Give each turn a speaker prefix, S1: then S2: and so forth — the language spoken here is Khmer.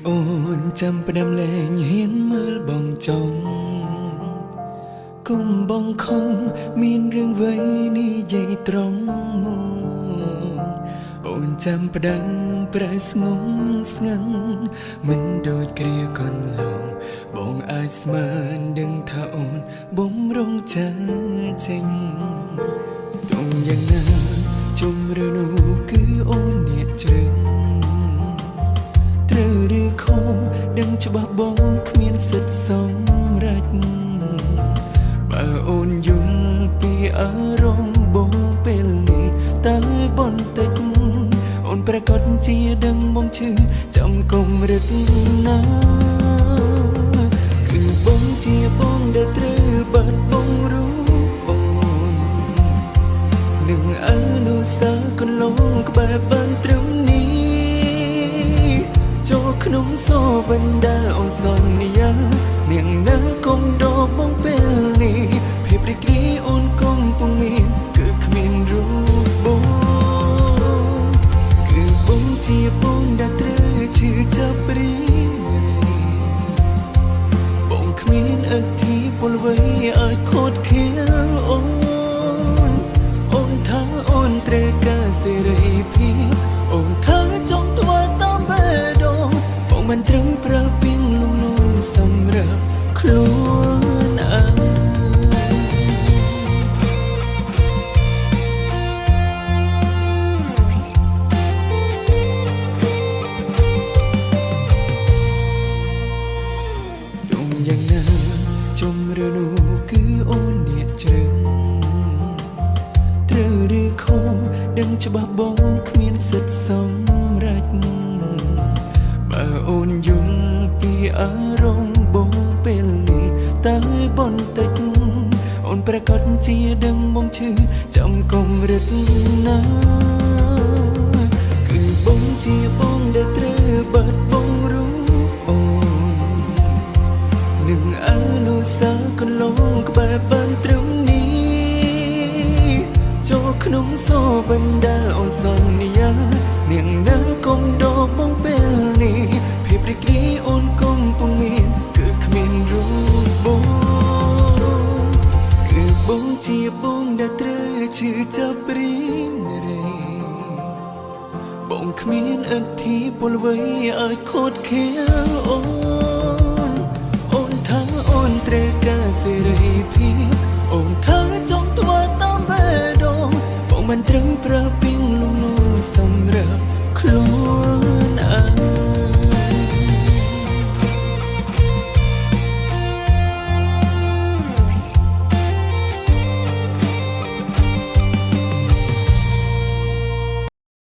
S1: អូនចាំផ្ដាំលែងហ៊ានមើលបងចង់គុំបងខំមានរឿងអ្វីនិយាយត្រង់មកអូនចាំផ្ដាំប្រែស្ងងស្ងាំមិនដូចគ្រាកន្លងបងអាចស្មានដឹងថាអូនបំរុងចាចេញទុំយ៉ាងណាជុំឬនោះគឺអូនអ្នកជ្រឹងត្រូវឬខំដឹងច្បាស់បងគ្មានសិទ្ធសម្រេចបើអូនយល់ពីអារម្មណ៍បងពេលនេះតើបន្តិចអូនប្រកាសជាដឹងបងឈឺចាំកុំរឹតណាគឺបងជាបងដែលត្រូវបាត់បងรู้អូននឹងអនុស្សាវរីយ៍កន្លងក្បែរបានត្រឹមនេះចូលក្នុងសោបណ្ដាអូសន្យានាងណាកុំដកបងពេលនេះភាពរីករាយអូនកំពុងមានគឺគ្មានរូបបងគឺបងជាបងដែលត្រូវឈឺចាប់រីបងគ្មានអធិពលអ្វីអាចខូចខៀវអូនថាអូនត្រូវការសេរីភាពអូនថាចង់ធ្វើតាមបេះដូងបងមិនត្រឹមប្រើពីងលំនួនសម្រាប់ខ្លួនឯងទុំយ៉ាងណាជុំឬនោះគឺអូនអ្នកជ្រឹងត្រូវឬខំដឹងច្បាស់បងគ្មានសិទ្ធសម្រេចបើអូនយល់ពីអារម្មណ៍បងពេលនេះតើបន្តិចអូនប្រកាសជាដឹងបងឈឺចាំកុំរឹតណាគឺបងជាបងដែលត្រូវបាត់បងรู้អូននឹងអនុស្សាវរីយ៍កន្លងក្បែរបានត្រឹមនេះចូលក្នុងសោបណ្ដាអូសន្យានាងណាកុំដកបងពេលនេះភាពរីករាយអូនកំពុងមានគឺគ្មានរូបបងគឺបងជាបងដែលត្រូវឈឺចាប់រីងរៃបងគ្មានអធិពលអ្វីអាចខូចខៀវអូនថាអូនត្រូវការសេរី